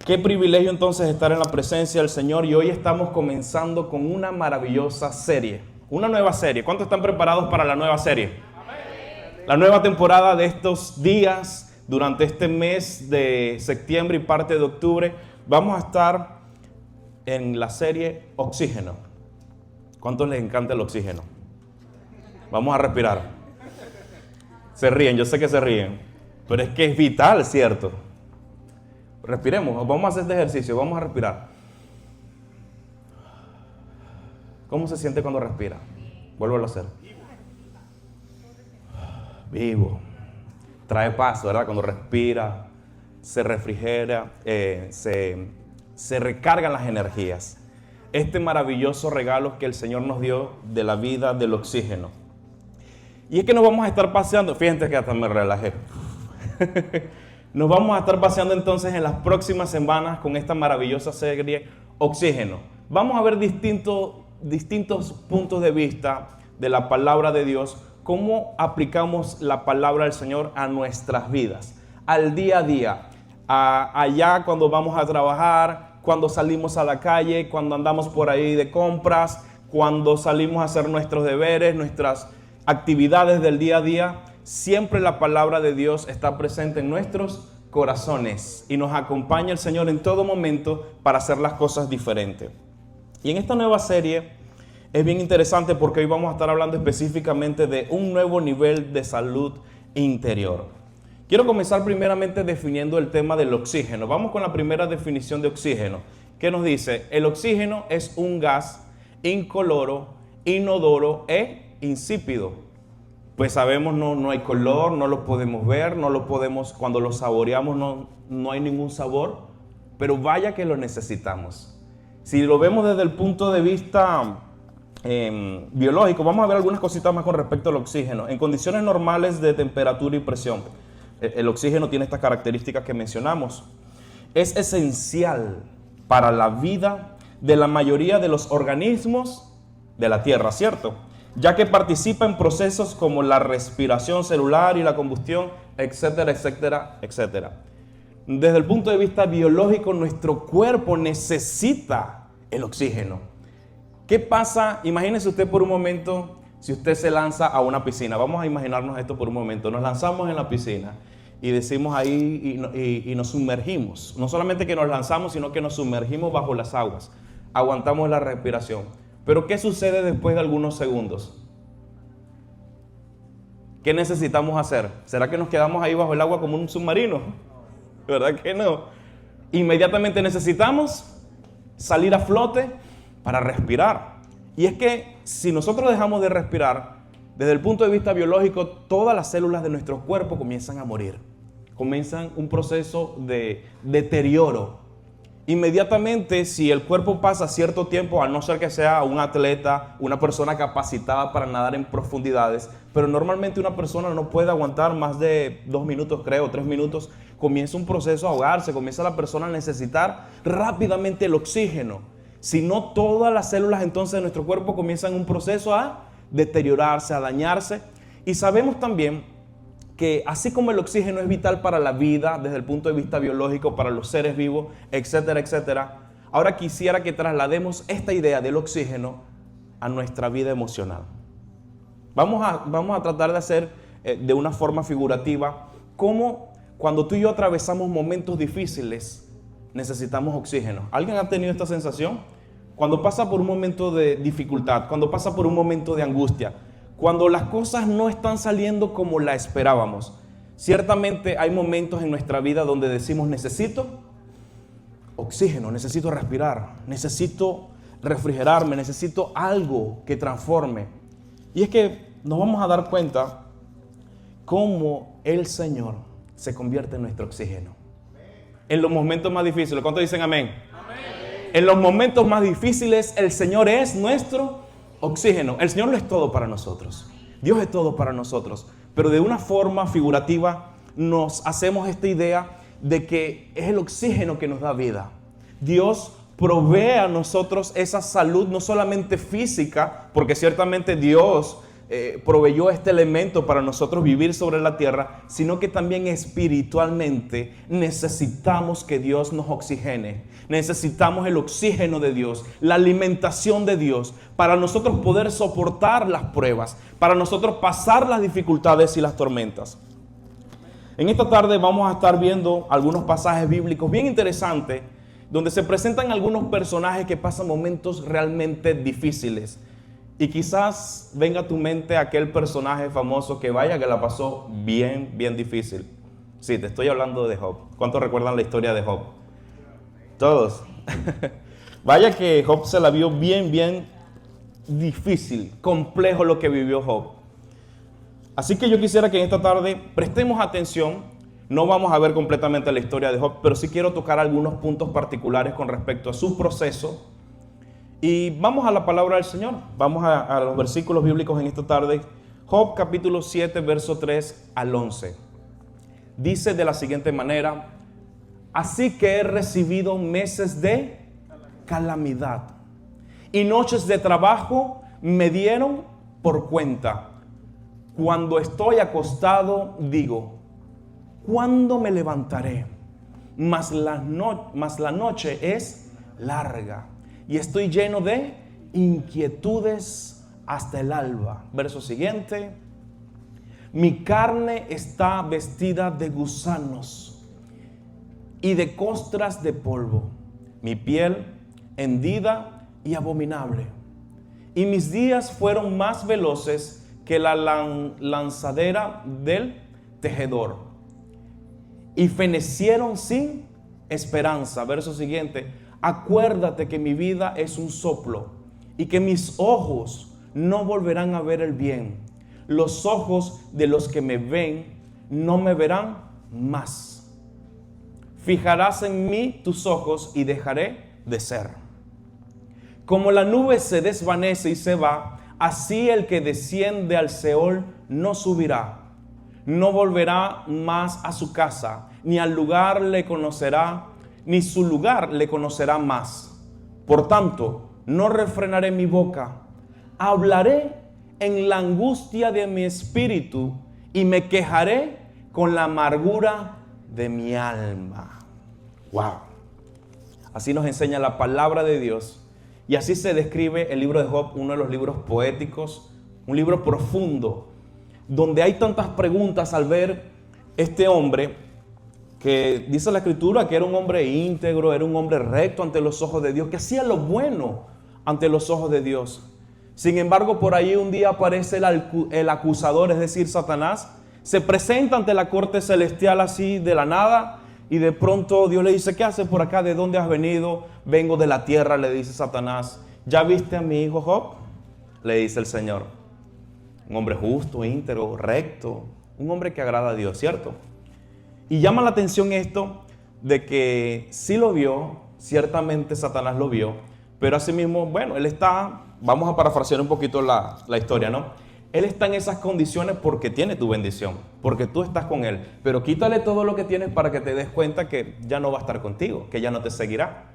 Qué privilegio entonces estar en la presencia del Señor, y hoy estamos comenzando con una maravillosa serie, una nueva serie. ¿Cuántos están preparados para la nueva serie? Amén. La nueva temporada de estos días, durante este mes de septiembre y parte de octubre, vamos a estar en la serie Oxígeno. ¿Cuántos les encanta el oxígeno? Vamos a respirar. Se ríen, yo sé que se ríen, pero es que es vital, ¿cierto? Respiremos, vamos a hacer este ejercicio, vamos a respirar. ¿Cómo se siente cuando respira? Vuélvelo a hacer. Vivo. Trae paz, ¿verdad? Cuando respira, se refrigera, se recargan las energías. Este maravilloso regalo que el Señor nos dio de la vida, del oxígeno. Y es que nos vamos a estar paseando, fíjense que hasta me relajé. Nos vamos a estar paseando entonces en las próximas semanas con esta maravillosa serie Oxígeno. Vamos a ver distintos puntos de vista de la palabra de Dios, cómo aplicamos la palabra del Señor a nuestras vidas, al día a día, allá cuando vamos a trabajar, cuando salimos a la calle, cuando andamos por ahí de compras, cuando salimos a hacer nuestros deberes, nuestras actividades del día a día. Siempre la palabra de Dios está presente en nuestros corazones y nos acompaña el Señor en todo momento para hacer las cosas diferentes. Y en esta nueva serie es bien interesante porque hoy vamos a estar hablando específicamente de un nuevo nivel de salud interior. Quiero comenzar primeramente definiendo el tema del oxígeno. Vamos con la primera definición de oxígeno, que nos dice: el oxígeno es un gas incoloro, inodoro e insípido. Pues sabemos, no hay color, no lo podemos ver, no lo podemos, cuando lo saboreamos no hay ningún sabor, pero vaya que lo necesitamos. Si lo vemos desde el punto de vista biológico, vamos a ver algunas cositas más con respecto al oxígeno. En condiciones normales de temperatura y presión, el oxígeno tiene estas características que mencionamos. Es esencial para la vida de la mayoría de los organismos de la Tierra, ¿cierto? Ya que participa en procesos como la respiración celular y la combustión, etcétera, etcétera, etcétera. Desde el punto de vista biológico, nuestro cuerpo necesita el oxígeno. ¿Qué pasa? Imagínese usted por un momento, si usted se lanza a una piscina. Vamos a imaginarnos esto por un momento. Nos lanzamos en la piscina y decimos ahí y nos sumergimos. No solamente que nos lanzamos, sino que nos sumergimos bajo las aguas. Aguantamos la respiración. Pero ¿qué sucede después de algunos segundos? ¿Qué necesitamos hacer? ¿Será que nos quedamos ahí bajo el agua como un submarino? ¿Verdad que no? Inmediatamente necesitamos salir a flote para respirar. Y es que si nosotros dejamos de respirar, desde el punto de vista biológico, todas las células de nuestro cuerpo comienzan a morir. Comienzan un proceso de deterioro. Inmediatamente, si el cuerpo pasa cierto tiempo, a no ser que sea un atleta, una persona capacitada para nadar en profundidades, pero normalmente una persona no puede aguantar más de 2 minutos, creo, 3 minutos, comienza un proceso a ahogarse, comienza la persona a necesitar rápidamente el oxígeno. Si no, todas las células entonces de nuestro cuerpo comienzan un proceso a deteriorarse, a dañarse. Y sabemos también que así como el oxígeno es vital para la vida, desde el punto de vista biológico, para los seres vivos, etcétera, etcétera, ahora quisiera que traslademos esta idea del oxígeno a nuestra vida emocional. Vamos a tratar de hacer de una forma figurativa cómo cuando tú y yo atravesamos momentos difíciles necesitamos oxígeno. ¿Alguien ha tenido esta sensación? Cuando pasa por un momento de dificultad, cuando pasa por un momento de angustia, cuando las cosas no están saliendo como la esperábamos. Ciertamente hay momentos en nuestra vida donde decimos: necesito oxígeno, necesito respirar, necesito refrigerarme, necesito algo que transforme. Y es que nos vamos a dar cuenta cómo el Señor se convierte en nuestro oxígeno. En los momentos más difíciles, ¿cuántos dicen amén? Amén. En los momentos más difíciles el Señor es nuestro oxígeno. El Señor lo es todo para nosotros. Dios es todo para nosotros. Pero de una forma figurativa nos hacemos esta idea de que es el oxígeno que nos da vida. Dios provee a nosotros esa salud no solamente física, porque ciertamente Dios proveyó este elemento para nosotros vivir sobre la tierra, sino que también espiritualmente necesitamos que Dios nos oxigene. Necesitamos el oxígeno de Dios, la alimentación de Dios, para nosotros poder soportar las pruebas, para nosotros pasar las dificultades y las tormentas. En esta tarde vamos a estar viendo algunos pasajes bíblicos bien interesantes, donde se presentan algunos personajes que pasan momentos realmente difíciles. Y quizás venga a tu mente aquel personaje famoso que vaya que la pasó bien difícil. Sí, te estoy hablando de Job. ¿Cuántos recuerdan la historia de Job? Todos. Vaya que Job se la vio bien difícil, complejo lo que vivió Job. Así que yo quisiera que en esta tarde prestemos atención. No vamos a ver completamente la historia de Job, pero sí quiero tocar algunos puntos particulares con respecto a su proceso. Y vamos a la palabra del Señor. Vamos a los versículos bíblicos en esta tarde. Job capítulo 7, verso 3 al 11. Dice de la siguiente manera: así que he recibido meses de calamidad y noches de trabajo me dieron por cuenta. Cuando estoy acostado digo, ¿cuándo me levantaré? Mas la noche es larga y estoy lleno de inquietudes hasta el alba. Verso siguiente: mi carne está vestida de gusanos y de costras de polvo, mi piel hendida y abominable. Y mis días fueron más veloces que la lanzadera del tejedor, y fenecieron sin esperanza. Verso siguiente: acuérdate que mi vida es un soplo y que mis ojos no volverán a ver el bien. Los ojos de los que me ven no me verán más. Fijarás en mí tus ojos y dejaré de ser. Como la nube se desvanece y se va, así el que desciende al Seol no subirá, no volverá más a su casa, ni al lugar le conocerá, ni su lugar le conocerá más. Por tanto, no refrenaré mi boca, hablaré en la angustia de mi espíritu y me quejaré con la amargura de mi alma. Wow. Así nos enseña la palabra de Dios. Y así se describe el libro de Job, uno de los libros poéticos, un libro profundo, donde hay tantas preguntas al ver este hombre que dice la Escritura que era un hombre íntegro, era un hombre recto ante los ojos de Dios, que hacía lo bueno ante los ojos de Dios. Sin embargo, por ahí un día aparece el acusador, es decir, Satanás, se presenta ante la corte celestial así de la nada. Y de pronto Dios le dice: ¿qué haces por acá? ¿De dónde has venido? Vengo de la tierra, le dice Satanás. ¿Ya viste a mi hijo Job? Le dice el Señor. Un hombre justo, íntegro, recto. Un hombre que agrada a Dios, ¿cierto? Y llama la atención esto de que sí lo vio, ciertamente Satanás lo vio, pero asimismo, bueno, él está, vamos a parafrasear un poquito la historia, ¿no? Él está en esas condiciones porque tiene tu bendición, porque tú estás con él. Pero quítale todo lo que tienes para que te des cuenta que ya no va a estar contigo, que ya no te seguirá.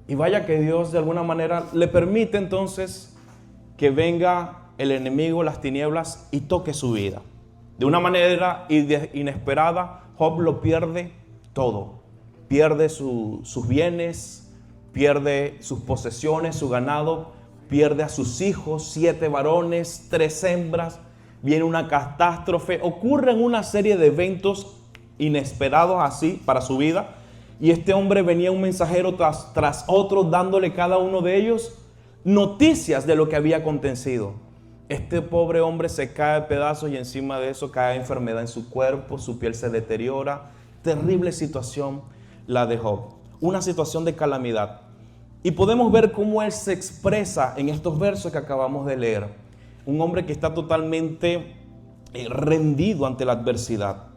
Y vaya que Dios de alguna manera le permite entonces que venga el enemigo, las tinieblas, y toque su vida. De una manera inesperada, Job lo pierde todo. Pierde sus bienes, pierde sus posesiones, su ganado, pierde a sus hijos, 7 varones, 3 hembras, viene una catástrofe, ocurren una serie de eventos inesperados así para su vida, y este hombre venía un mensajero tras otro dándole cada uno de ellos noticias de lo que había acontecido. Este pobre hombre se cae a pedazos y encima de eso cae enfermedad en su cuerpo, su piel se deteriora. Terrible situación la de Job, una situación de calamidad. Y podemos ver cómo él se expresa en estos versos que acabamos de leer. Un hombre que está totalmente rendido ante la adversidad.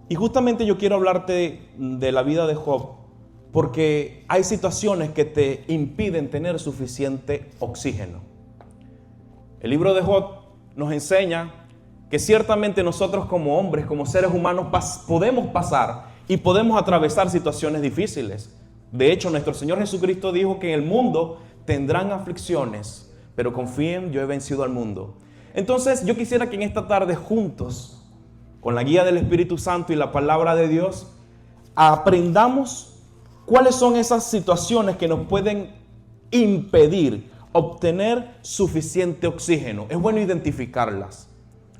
Y justamente yo quiero hablarte de la vida de Job, porque hay situaciones que te impiden tener suficiente oxígeno. El libro de Job nos enseña que ciertamente nosotros como hombres, como seres humanos, podemos pasar y podemos atravesar situaciones difíciles. De hecho, nuestro Señor Jesucristo dijo que en el mundo tendrán aflicciones, pero confíen, yo he vencido al mundo. Entonces yo quisiera que en esta tarde juntos, con la guía del Espíritu Santo y la palabra de Dios, aprendamos cuáles son esas situaciones que nos pueden impedir obtener suficiente oxígeno. Es bueno identificarlas,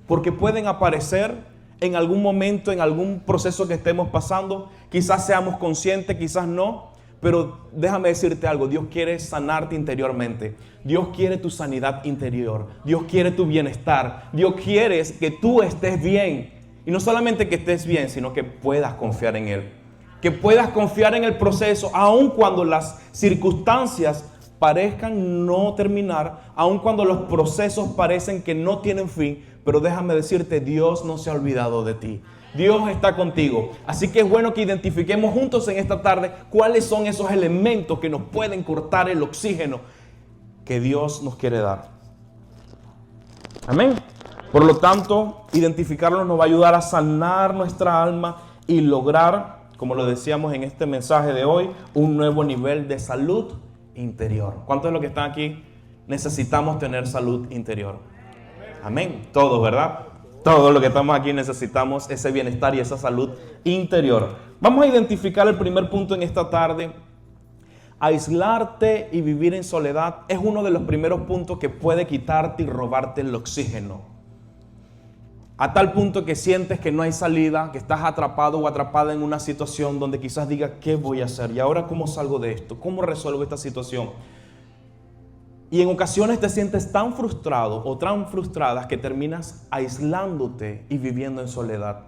porque pueden aparecer en algún momento, en algún proceso que estemos pasando. Quizás seamos conscientes, quizás no, pero déjame decirte algo: Dios quiere sanarte interiormente. Dios quiere tu sanidad interior. Dios quiere tu bienestar. Dios quiere que tú estés bien. Y no solamente que estés bien, sino que puedas confiar en Él. Que puedas confiar en el proceso, aun cuando las circunstancias parezcan no terminar, aun cuando los procesos parecen que no tienen fin. Pero déjame decirte, Dios no se ha olvidado de ti. Dios está contigo. Así que es bueno que identifiquemos juntos en esta tarde cuáles son esos elementos que nos pueden cortar el oxígeno que Dios nos quiere dar. Amén. Por lo tanto, identificarlos nos va a ayudar a sanar nuestra alma y lograr, como lo decíamos en este mensaje de hoy, un nuevo nivel de salud interior. ¿Cuántos de los que están aquí necesitamos tener salud interior? Amén. Todos, ¿verdad? Todos los que estamos aquí necesitamos ese bienestar y esa salud interior. Vamos a identificar el primer punto en esta tarde. Aislarte y vivir en soledad es uno de los primeros puntos que puede quitarte y robarte el oxígeno. A tal punto que sientes que no hay salida, que estás atrapado o atrapada en una situación donde quizás digas, ¿qué voy a hacer? ¿Y ahora cómo salgo de esto? ¿Cómo resuelvo esta situación? Y en ocasiones te sientes tan frustrado o tan frustrada que terminas aislándote y viviendo en soledad.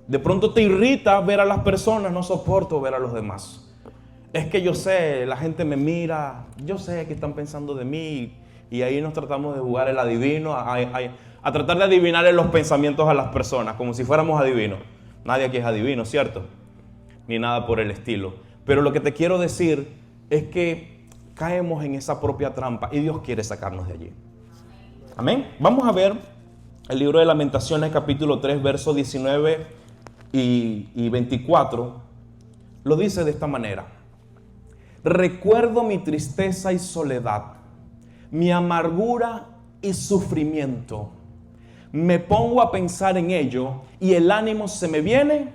De pronto te irrita ver a las personas, no soporto ver a los demás. Es que yo sé, la gente me mira, yo sé que están pensando de mí, y ahí nos tratamos de jugar el adivino, a tratar de adivinarle los pensamientos a las personas, como si fuéramos adivinos. Nadie aquí es adivino, ¿cierto? Ni nada por el estilo. Pero lo que te quiero decir es que caemos en esa propia trampa y Dios quiere sacarnos de allí. Amén. Vamos a ver el libro de Lamentaciones, capítulo 3, versos 19 y 24. Lo dice de esta manera: recuerdo mi tristeza y soledad, mi amargura y sufrimiento. Me pongo a pensar en ello y el ánimo se me viene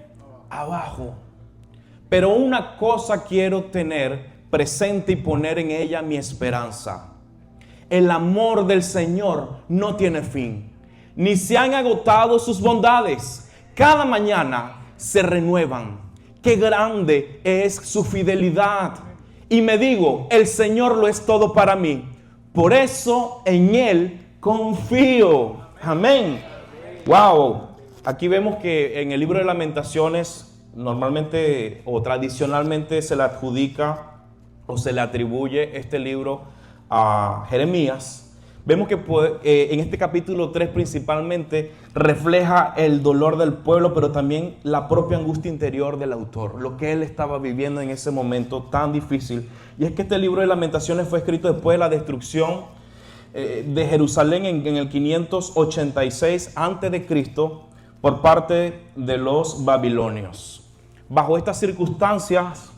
abajo. Pero una cosa quiero tener presente y poner en ella mi esperanza. El amor del Señor no tiene fin, ni se han agotado sus bondades. Cada mañana se renuevan. Qué grande es su fidelidad. Y me digo, el Señor lo es todo para mí. Por eso en Él confío. Amén. Wow. Aquí vemos que en el libro de Lamentaciones normalmente o tradicionalmente se le adjudica o se le atribuye este libro a Jeremías. Vemos que en este capítulo 3 principalmente refleja el dolor del pueblo, pero también la propia angustia interior del autor, lo que él estaba viviendo en ese momento tan difícil. Y es que este libro de Lamentaciones fue escrito después de la destrucción de Jerusalén en el 586 a.C. por parte de los babilonios. Bajo estas circunstancias,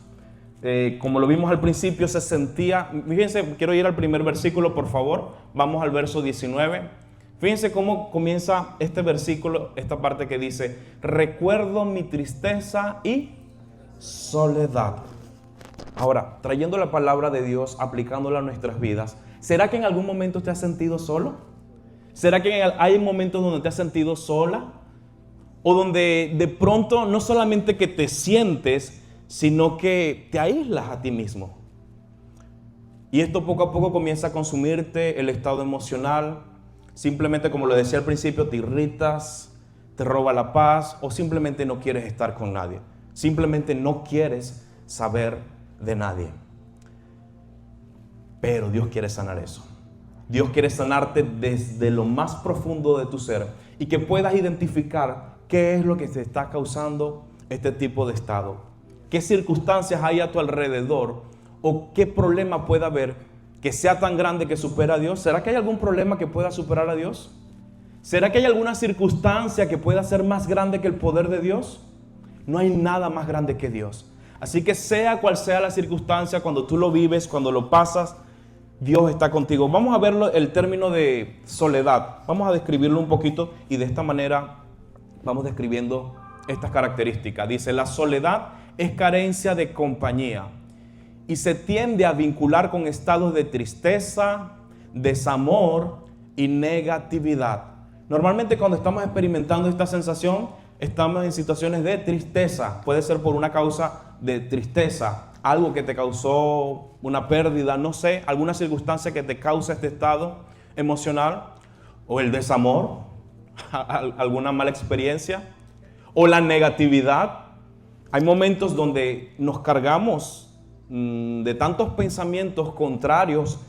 como lo vimos al principio, se sentía, fíjense, quiero ir al primer versículo, por favor, vamos al verso 19. Fíjense cómo comienza este versículo, esta parte que dice, recuerdo mi tristeza y soledad. Ahora, trayendo la palabra de Dios, aplicándola a nuestras vidas, ¿será que en algún momento te has sentido solo? ¿Será que hay momentos donde te has sentido sola? O donde de pronto no solamente que te sientes, sino que te aíslas a ti mismo. Y esto poco a poco comienza a consumirte el estado emocional. Simplemente, como lo decía al principio, te irritas, te roba la paz o simplemente no quieres estar con nadie. Simplemente no quieres saber de nadie. Pero Dios quiere sanar eso. Dios quiere sanarte desde lo más profundo de tu ser y que puedas identificar qué es lo que te está causando este tipo de estado. ¿Qué circunstancias hay a tu alrededor o qué problema puede haber que sea tan grande que supera a Dios? ¿Será que hay algún problema que pueda superar a Dios? ¿Será que hay alguna circunstancia que pueda ser más grande que el poder de Dios? No hay nada más grande que Dios. Así que sea cual sea la circunstancia, cuando tú lo vives, cuando lo pasas, Dios está contigo. Vamos a verlo el término de soledad. Vamos a describirlo un poquito y de esta manera vamos describiendo estas características. Dice, la soledad es carencia de compañía y se tiende a vincular con estados de tristeza, desamor y negatividad. Normalmente cuando estamos experimentando esta sensación, estamos en situaciones de tristeza. Puede ser por una causa de tristeza, algo que te causó una pérdida, no sé, alguna circunstancia que te causa este estado emocional, o el desamor, alguna mala experiencia, o la negatividad. Hay momentos donde nos cargamos de tantos pensamientos contrarios,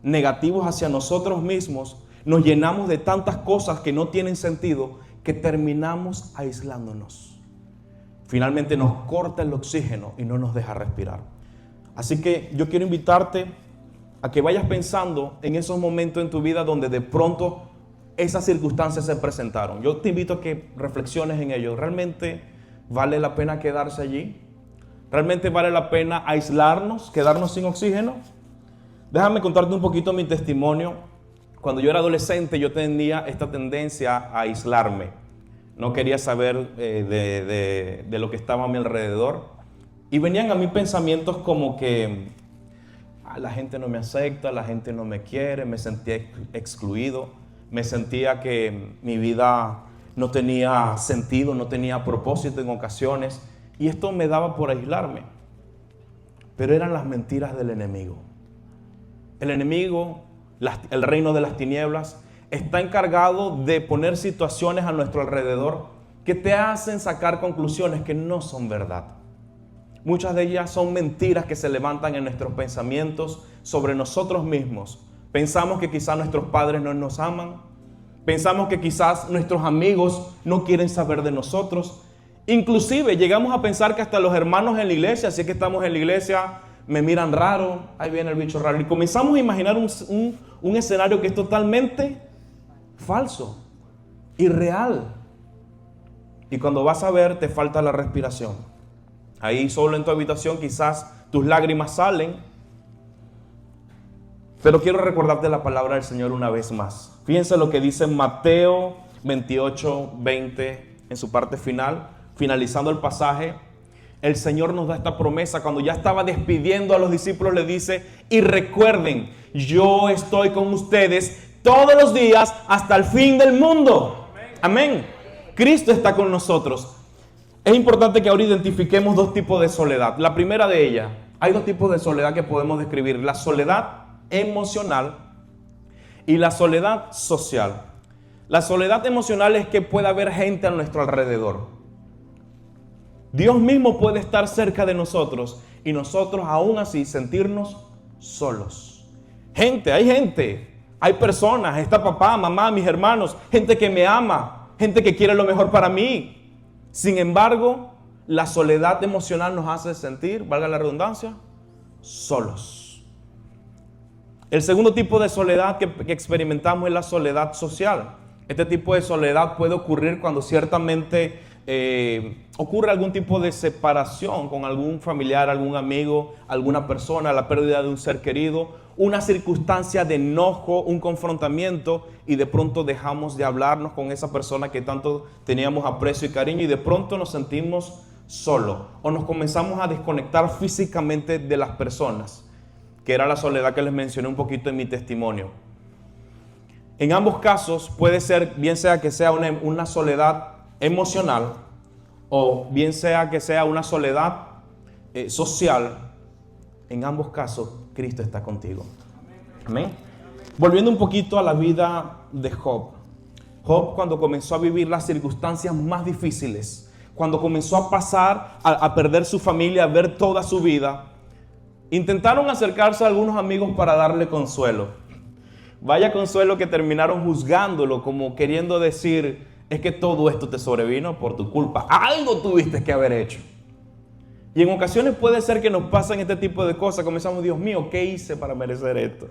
negativos hacia nosotros mismos, nos llenamos de tantas cosas que no tienen sentido, que terminamos aislándonos. Finalmente nos corta el oxígeno y no nos deja respirar. Así que yo quiero invitarte a que vayas pensando en esos momentos en tu vida donde de pronto esas circunstancias se presentaron. Yo te invito a que reflexiones en ello. ¿Realmente vale la pena quedarse allí? ¿Realmente vale la pena aislarnos, quedarnos sin oxígeno? Déjame contarte un poquito mi testimonio. Cuando yo era adolescente, yo tenía esta tendencia a aislarme. No quería saber de lo que estaba a mi alrededor. Y venían a mí pensamientos como que la gente no me acepta, la gente no me quiere, me sentía excluido, me sentía que mi vida no tenía sentido, no tenía propósito en ocasiones. Y esto me daba por aislarme. Pero eran las mentiras del enemigo. El enemigo, el reino de las tinieblas, está encargado de poner situaciones a nuestro alrededor que te hacen sacar conclusiones que no son verdad. Muchas de ellas son mentiras que se levantan en nuestros pensamientos sobre nosotros mismos. Pensamos que quizás nuestros padres no nos aman. Pensamos que quizás nuestros amigos no quieren saber de nosotros. Inclusive llegamos a pensar que hasta los hermanos en la iglesia, si es que estamos en la iglesia, me miran raro, ahí viene el bicho raro. Y comenzamos a imaginar un escenario que es totalmente falso, irreal. Y cuando vas a ver, te falta la respiración. Ahí solo en tu habitación quizás tus lágrimas salen. Pero quiero recordarte la palabra del Señor una vez más. Fíjense lo que dice Mateo 28, 20 en su parte final. Finalizando el pasaje, el Señor nos da esta promesa. Cuando ya estaba despidiendo a los discípulos, le dice: y recuerden, yo estoy con ustedes todos los días hasta el fin del mundo. Amén. Cristo está con nosotros. Es importante que ahora identifiquemos dos tipos de soledad. La primera de ellas, hay dos tipos de soledad que podemos describir: la soledad emocional y la soledad social. La soledad emocional es que puede haber gente a nuestro alrededor. Dios mismo puede estar cerca de nosotros y nosotros aún así sentirnos solos. Hay personas, está papá, mamá, mis hermanos, gente que me ama, gente que quiere lo mejor para mí. Sin embargo, la soledad emocional nos hace sentir, valga la redundancia, solos. El segundo tipo de soledad que experimentamos es la soledad social. Este tipo de soledad puede ocurrir cuando ciertamente ocurre algún tipo de separación con algún familiar, algún amigo, alguna persona, la pérdida de un ser querido, una circunstancia de enojo, un confrontamiento, y de pronto dejamos de hablarnos con esa persona que tanto teníamos aprecio y cariño, y de pronto nos sentimos solos o nos comenzamos a desconectar físicamente de las personas, que era la soledad que les mencioné un poquito en mi testimonio. En ambos casos puede ser, bien sea que sea una soledad emocional o bien sea que sea una soledad social. En ambos casos Cristo está contigo. Amén. Volviendo un poquito a la vida de Job. Job, cuando comenzó a vivir las circunstancias más difíciles, cuando comenzó a pasar a perder su familia, a ver toda su vida, intentaron acercarse a algunos amigos para darle consuelo. Vaya consuelo que terminaron juzgándolo, como queriendo decir: es que todo esto te sobrevino por tu culpa. Algo tuviste que haber hecho. Y en ocasiones puede ser que nos pasen este tipo de cosas. Comenzamos: Dios mío, ¿qué hice para merecer esto?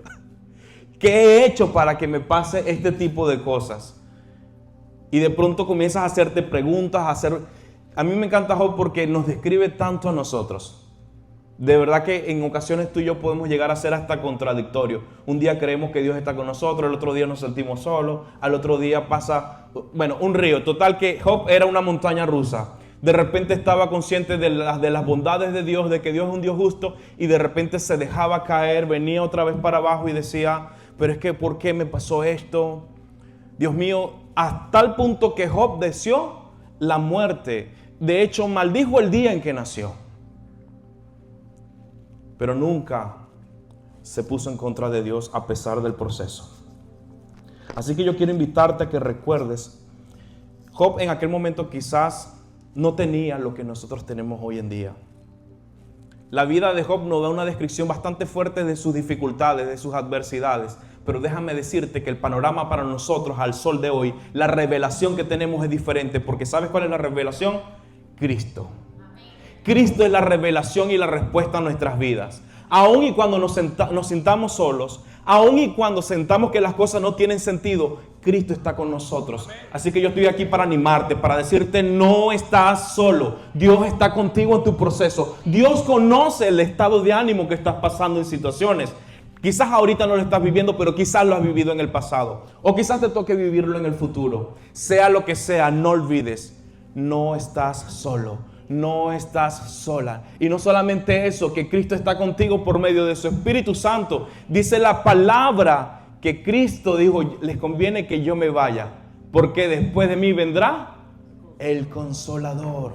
¿Qué he hecho para que me pase este tipo de cosas? Y de pronto comienzas a hacerte preguntas, A mí me encanta Job porque nos describe tanto a nosotros. De verdad que en ocasiones tú y yo podemos llegar a ser hasta contradictorios. Un día creemos que Dios está con nosotros, el otro día nos sentimos solos, al otro día pasa, un río. Total que Job era una montaña rusa. De repente estaba consciente de las bondades de Dios, de que Dios es un Dios justo, y de repente se dejaba caer, venía otra vez para abajo y decía, pero es que ¿por qué me pasó esto? Dios mío, hasta tal punto que Job deseó la muerte. De hecho, maldijo el día en que nació. Pero nunca se puso en contra de Dios a pesar del proceso. Así que yo quiero invitarte a que recuerdes, Job en aquel momento quizás no tenía lo que nosotros tenemos hoy en día. La vida de Job nos da una descripción bastante fuerte de sus dificultades, de sus adversidades. Pero déjame decirte que el panorama para nosotros al sol de hoy, la revelación que tenemos es diferente. Porque ¿sabes cuál es la revelación? Cristo. Cristo es la revelación y la respuesta a nuestras vidas. Aún y cuando nos sintamos solos, aún y cuando sentamos que las cosas no tienen sentido, Cristo está con nosotros. Así que yo estoy aquí para animarte, para decirte, no estás solo. Dios está contigo en tu proceso. Dios conoce el estado de ánimo que estás pasando en situaciones. Quizás ahorita no lo estás viviendo, pero quizás lo has vivido en el pasado. O quizás te toque vivirlo en el futuro. Sea lo que sea, no olvides, no estás solo. No estás sola. Y no solamente eso, que Cristo está contigo por medio de su Espíritu Santo. Dice la palabra que Cristo dijo, les conviene que yo me vaya, porque después de mí vendrá el Consolador,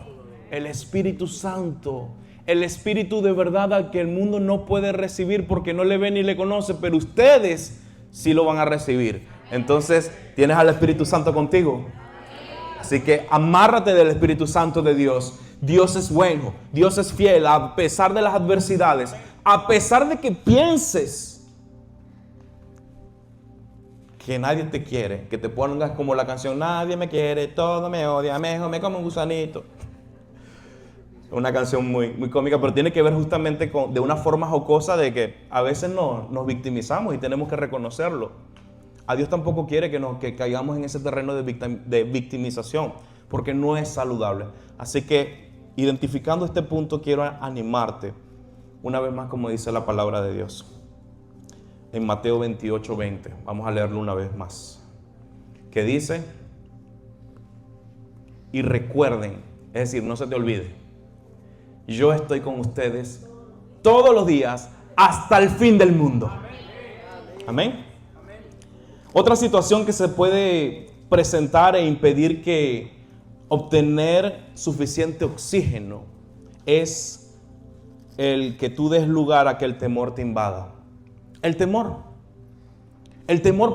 el Espíritu Santo, el Espíritu de verdad al que el mundo no puede recibir porque no le ve ni le conoce, pero ustedes sí lo van a recibir. Entonces, ¿tienes al Espíritu Santo contigo? Así que amárrate del Espíritu Santo de Dios. Dios es bueno, Dios es fiel a pesar de las adversidades, a pesar de que pienses que nadie te quiere, que te pongas como la canción, nadie me quiere, todo me odia, me como un gusanito. Una canción muy, muy cómica, pero tiene que ver justamente de una forma jocosa de que a veces nos victimizamos y tenemos que reconocerlo. A Dios tampoco quiere que caigamos en ese terreno de victimización, porque no es saludable. Así que, identificando este punto, quiero animarte una vez más, como dice la palabra de Dios. En Mateo 28:20, vamos a leerlo una vez más. Que dice, y recuerden, es decir, no se te olvide, yo estoy con ustedes todos los días hasta el fin del mundo. Amén. Otra situación que se puede presentar e impedir que obtener suficiente oxígeno es el que tú des lugar a que el temor te invada. El temor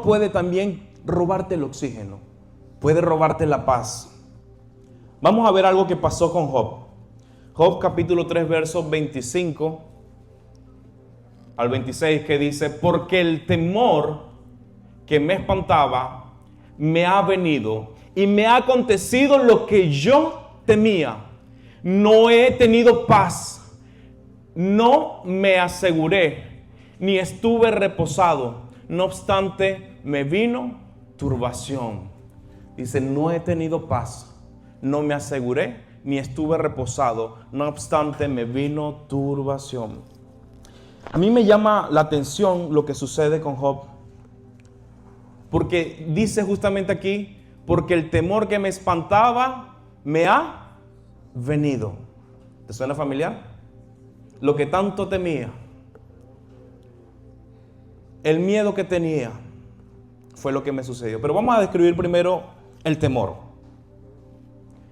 puede también robarte el oxígeno, puede robarte la paz. Vamos a ver algo que pasó con Job. Job capítulo 3 versos 25 al 26, que dice, porque el temor que me espantaba me ha venido y me ha acontecido lo que yo temía. No he tenido paz, no me aseguré, ni estuve reposado. No obstante, me vino turbación. Dice, no he tenido paz, no me aseguré, ni estuve reposado. No obstante, me vino turbación. A mí me llama la atención lo que sucede con Job, porque dice justamente aquí, porque el temor que me espantaba me ha venido. ¿Te suena familiar? Lo que tanto temía, el miedo que tenía, fue lo que me sucedió. Pero vamos a describir primero el temor.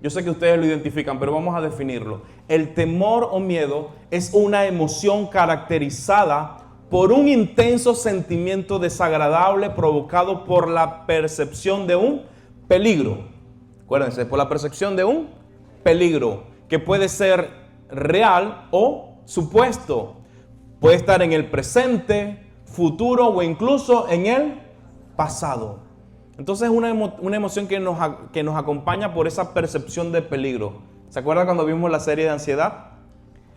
Yo sé que ustedes lo identifican, pero vamos a definirlo. El temor o miedo es una emoción caracterizada por un intenso sentimiento desagradable provocado por la percepción de un peligro. Acuérdense, por la percepción de un peligro que puede ser real o supuesto. Puede estar en el presente, futuro o incluso en el pasado. Entonces es una emoción que nos acompaña por esa percepción de peligro. ¿Se acuerdan cuando vimos la serie de ansiedad?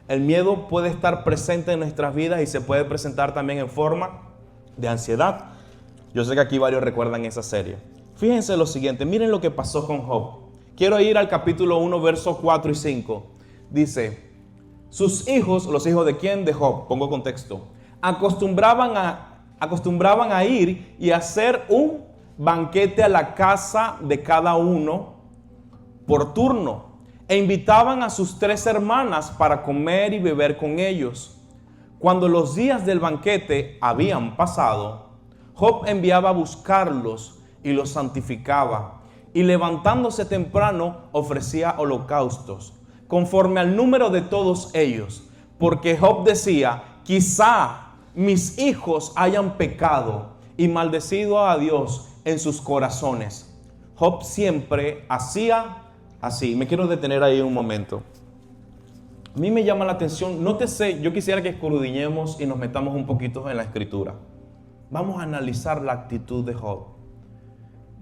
El miedo puede estar presente en nuestras vidas y se puede presentar también en forma de ansiedad. Yo sé que aquí varios recuerdan esa serie. Fíjense lo siguiente, miren lo que pasó con Job. Quiero ir al capítulo 1, versos 4 y 5. Dice, Sus hijos, ¿los hijos de quién? De Job, pongo contexto. Acostumbraban a ir y hacer un banquete a la casa de cada uno por turno, e invitaban a sus 3 hermanas para comer y beber con ellos. Cuando los días del banquete habían pasado, Job enviaba a buscarlos y los santificaba, y levantándose temprano ofrecía holocaustos, conforme al número de todos ellos, porque Job decía: quizá mis hijos hayan pecado y maldecido a Dios en sus corazones. Job siempre hacía así. Me quiero detener ahí un momento. A mí me llama la atención, nótese, yo quisiera que escudriñemos y nos metamos un poquito en la escritura. Vamos a analizar la actitud de Job.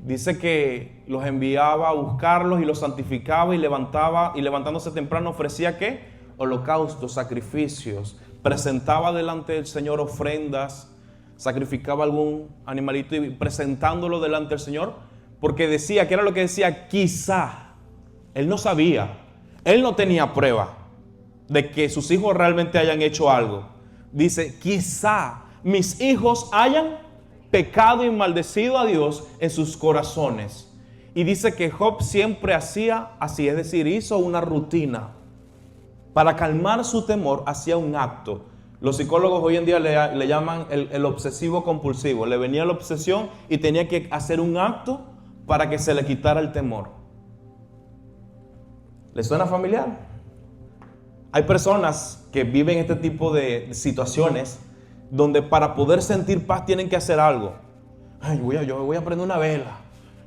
Dice que los enviaba a buscarlos y los santificaba y levantándose temprano ofrecía ¿qué? Holocaustos, sacrificios, presentaba delante del Señor ofrendas, sacrificaba algún animalito y presentándolo delante del Señor, porque decía, ¿qué era lo que decía? Quizá. Él no sabía, él no tenía prueba de que sus hijos realmente hayan hecho algo. Dice, quizá mis hijos hayan pecado y maldecido a Dios en sus corazones. Y dice que Job siempre hacía así, es decir, hizo una rutina. Para calmar su temor, hacía un acto. Los psicólogos hoy en día le llaman el obsesivo compulsivo. Le venía la obsesión y tenía que hacer un acto para que se le quitara el temor. ¿Les suena familiar? Hay personas que viven este tipo de situaciones donde para poder sentir paz tienen que hacer algo. Ay, yo voy a prender una vela,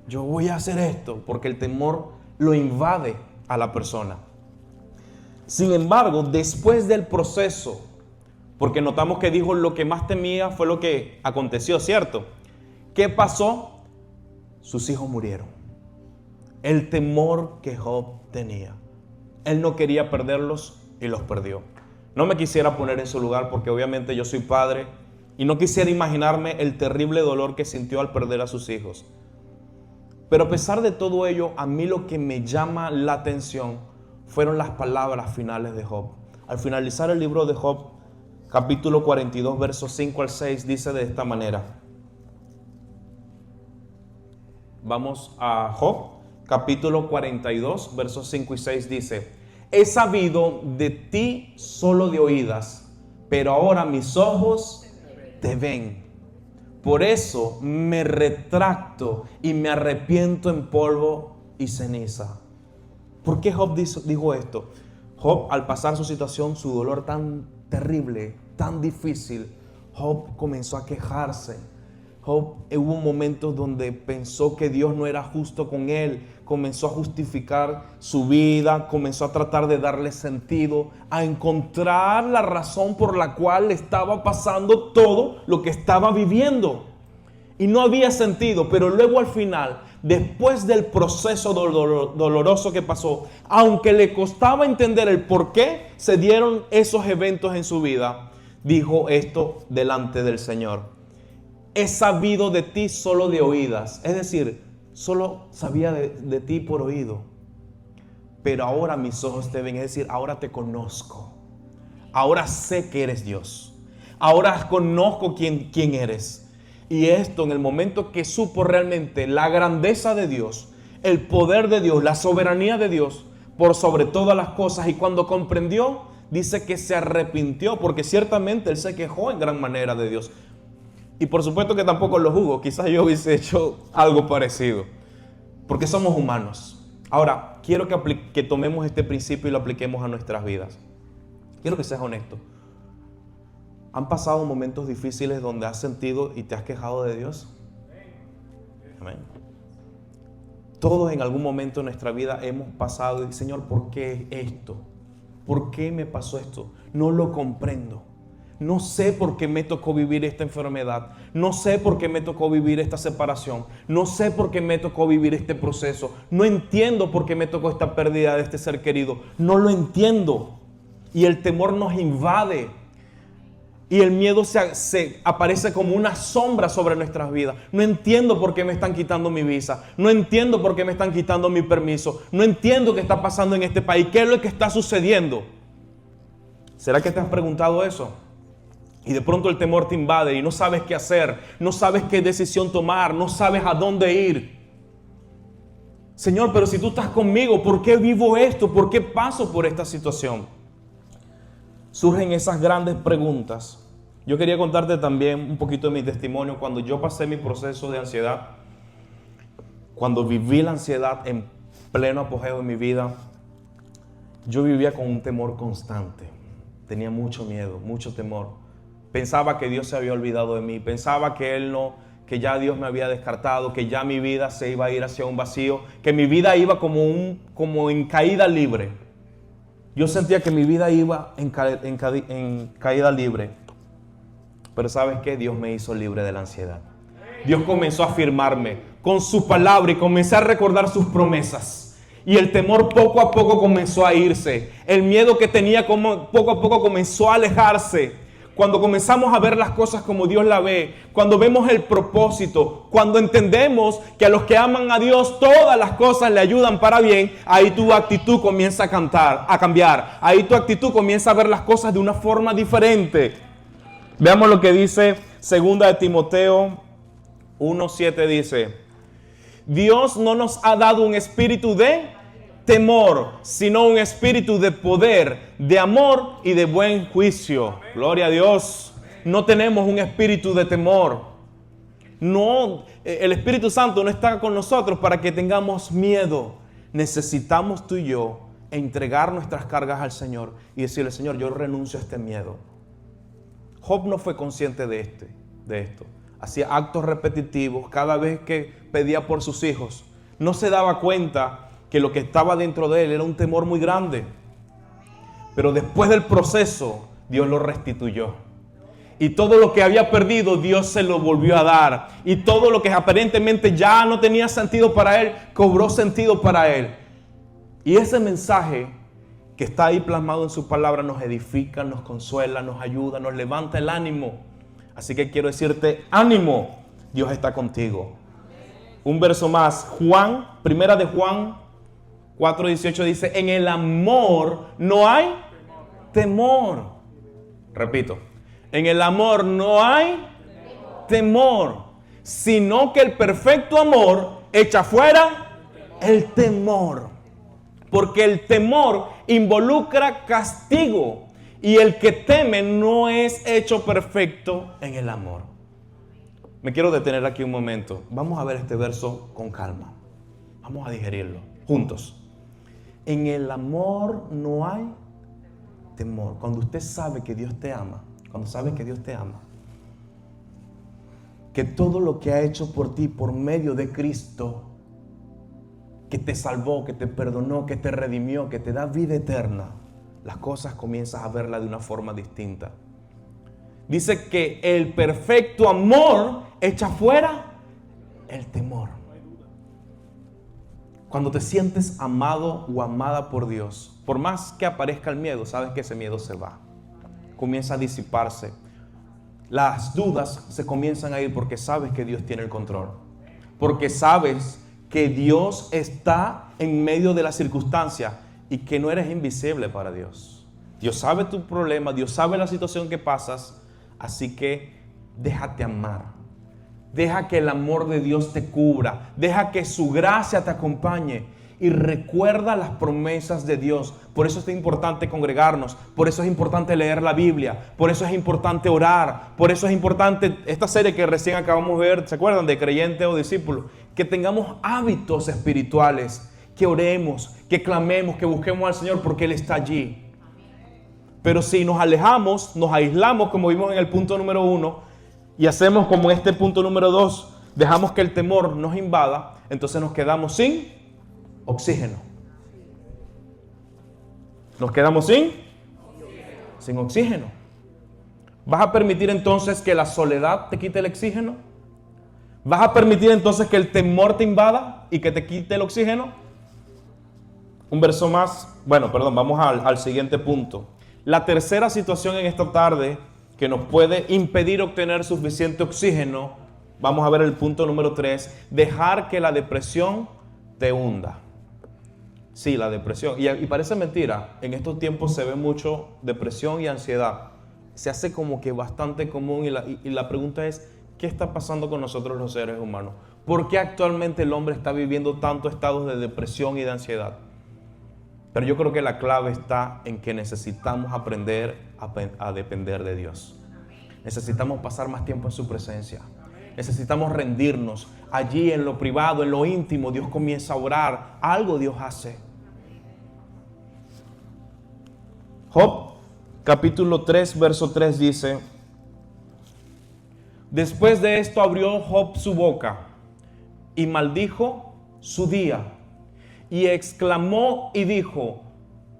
yo voy a hacer esto, porque el temor lo invade a la persona. Sin embargo, después del proceso, porque notamos que dijo lo que más temía fue lo que aconteció, ¿cierto? ¿Qué pasó? Sus hijos murieron. El temor que Job tenía. Él no quería perderlos y los perdió. No me quisiera poner en su lugar porque obviamente yo soy padre y no quisiera imaginarme el terrible dolor que sintió al perder a sus hijos. Pero a pesar de todo ello, a mí lo que me llama la atención fueron las palabras finales de Job. Al finalizar el libro de Job, capítulo 42, versos 5 al 6, dice de esta manera. Vamos a Job. Capítulo 42, versos 5 y 6 dice: he sabido de ti solo de oídas, pero ahora mis ojos te ven. Por eso me retracto y me arrepiento en polvo y ceniza. ¿Por qué Job dijo esto? Job, al pasar su situación, su dolor tan terrible, tan difícil, Job comenzó a quejarse. Job hubo momentos donde pensó que Dios no era justo con él, comenzó a justificar su vida, comenzó a tratar de darle sentido, a encontrar la razón por la cual estaba pasando todo lo que estaba viviendo. Y no había sentido, pero luego al final, después del proceso doloroso que pasó, aunque le costaba entender el por qué se dieron esos eventos en su vida, dijo esto delante del Señor: he sabido de ti solo de oídas. Es decir, solo sabía de ti por oído. Pero ahora mis ojos te ven. Es decir, ahora te conozco. Ahora sé que eres Dios. Ahora conozco quién eres. Y esto, en el momento que supo realmente la grandeza de Dios, el poder de Dios, la soberanía de Dios por sobre todas las cosas, y cuando comprendió, dice que se arrepintió, porque ciertamente él se quejó en gran manera de Dios. Y por supuesto que tampoco lo juzgo. Quizás yo hubiese hecho algo parecido, porque somos humanos. Ahora, quiero que tomemos este principio y lo apliquemos a nuestras vidas. Quiero que seas honesto. ¿Han pasado momentos difíciles donde has sentido y te has quejado de Dios? Amén. Todos en algún momento de nuestra vida hemos pasado y, Señor, ¿por qué esto? ¿Por qué me pasó esto? No lo comprendo. No sé por qué me tocó vivir esta enfermedad. No sé por qué me tocó vivir esta separación. No sé por qué me tocó vivir este proceso. No entiendo por qué me tocó esta pérdida de este ser querido. No lo entiendo. Y el temor nos invade. Y el miedo se aparece como una sombra sobre nuestras vidas. No entiendo por qué me están quitando mi visa. No entiendo por qué me están quitando mi permiso. No entiendo qué está pasando en este país. ¿Qué es lo que está sucediendo? ¿Será que te has preguntado eso? Y de pronto el temor te invade y no sabes qué hacer, no sabes qué decisión tomar, no sabes a dónde ir. Señor, pero si tú estás conmigo, ¿por qué vivo esto? ¿Por qué paso por esta situación? Surgen esas grandes preguntas. Yo quería contarte también un poquito de mi testimonio. Cuando yo pasé mi proceso de ansiedad, cuando viví la ansiedad en pleno apogeo de mi vida, yo vivía con un temor constante. Tenía mucho miedo, mucho temor. Pensaba que Dios se había olvidado de mí. Pensaba que ya Dios me había descartado, que ya mi vida se iba a ir hacia un vacío, que mi vida iba como en caída libre. Yo sentía que mi vida iba en caída libre. Pero ¿sabes qué? Dios me hizo libre de la ansiedad. Dios comenzó a afirmarme con su palabra y comencé a recordar sus promesas. Y el temor poco a poco comenzó a irse. El miedo que tenía poco a poco comenzó a alejarse. Cuando comenzamos a ver las cosas como Dios la ve, cuando vemos el propósito, cuando entendemos que a los que aman a Dios todas las cosas le ayudan para bien, ahí tu actitud comienza a cambiar. Ahí tu actitud comienza a ver las cosas de una forma diferente. Veamos lo que dice 2 de Timoteo 1:7 dice: Dios no nos ha dado un espíritu de temor, sino un espíritu de poder, de amor y de buen juicio. Gloria a Dios. No tenemos un espíritu de temor. No, el Espíritu Santo no está con nosotros para que tengamos miedo. Necesitamos tú y yo entregar nuestras cargas al Señor y decirle: Señor, yo renuncio a este miedo. Job no fue consciente de esto. Hacía actos repetitivos cada vez que pedía por sus hijos. No se daba cuenta que lo que estaba dentro de él era un temor muy grande. Pero después del proceso, Dios lo restituyó. Y todo lo que había perdido, Dios se lo volvió a dar. Y todo lo que aparentemente ya no tenía sentido para él, cobró sentido para él. Y ese mensaje que está ahí plasmado en su palabra nos edifica, nos consuela, nos ayuda, nos levanta el ánimo. Así que quiero decirte: ánimo, Dios está contigo. Un verso más, Primera de Juan 4:18 dice: en el amor no hay temor. Repito, en el amor no hay temor, sino que el perfecto amor echa fuera el temor. Porque el temor involucra castigo y el que teme no es hecho perfecto en el amor. Me quiero detener aquí un momento. Vamos a ver este verso con calma. Vamos a digerirlo juntos. En el amor no hay temor. Cuando usted sabe que Dios te ama, que todo lo que ha hecho por ti por medio de Cristo, que te salvó, que te perdonó, que te redimió, que te da vida eterna, las cosas comienzas a verlas de una forma distinta. Dice que el perfecto amor echa fuera el temor. Cuando te sientes amado o amada por Dios, por más que aparezca el miedo, sabes que ese miedo se va. Comienza a disiparse. Las dudas se comienzan a ir porque sabes que Dios tiene el control. Porque sabes que Dios está en medio de la circunstancia y que no eres invisible para Dios. Dios sabe tu problema, Dios sabe la situación que pasas, así que déjate amar. Deja que el amor de Dios te cubra, deja que su gracia te acompañe y recuerda las promesas de Dios. Por eso es importante congregarnos, por eso es importante leer la Biblia, por eso es importante orar, por eso es importante esta serie que recién acabamos de ver, ¿se acuerdan? De creyente o discípulo. Que tengamos hábitos espirituales, que oremos, que clamemos, que busquemos al Señor porque Él está allí. Pero si nos alejamos, nos aislamos, como vimos en el punto número 1, y hacemos como en este punto número 2, dejamos que el temor nos invada, entonces nos quedamos sin oxígeno. Nos quedamos sin oxígeno. ¿Vas a permitir entonces que la soledad te quite el oxígeno? ¿Vas a permitir entonces que el temor te invada y que te quite el oxígeno? Un verso más. Vamos al siguiente punto. La tercera situación en esta tarde que nos puede impedir obtener suficiente oxígeno, vamos a ver el punto número 3, dejar que la depresión te hunda. Sí, la depresión. Y parece mentira, en estos tiempos se ve mucho depresión y ansiedad. Se hace como que bastante común y la pregunta es, ¿qué está pasando con nosotros los seres humanos? ¿Por qué actualmente el hombre está viviendo tantos estados de depresión y de ansiedad? Pero yo creo que la clave está en que necesitamos aprender a depender de Dios. Necesitamos pasar más tiempo en su presencia. Necesitamos rendirnos. Allí en lo privado, en lo íntimo, Dios comienza a orar. Algo Dios hace. Job, capítulo 3, verso 3 dice: después de esto abrió Job su boca y maldijo su día. Y exclamó y dijo: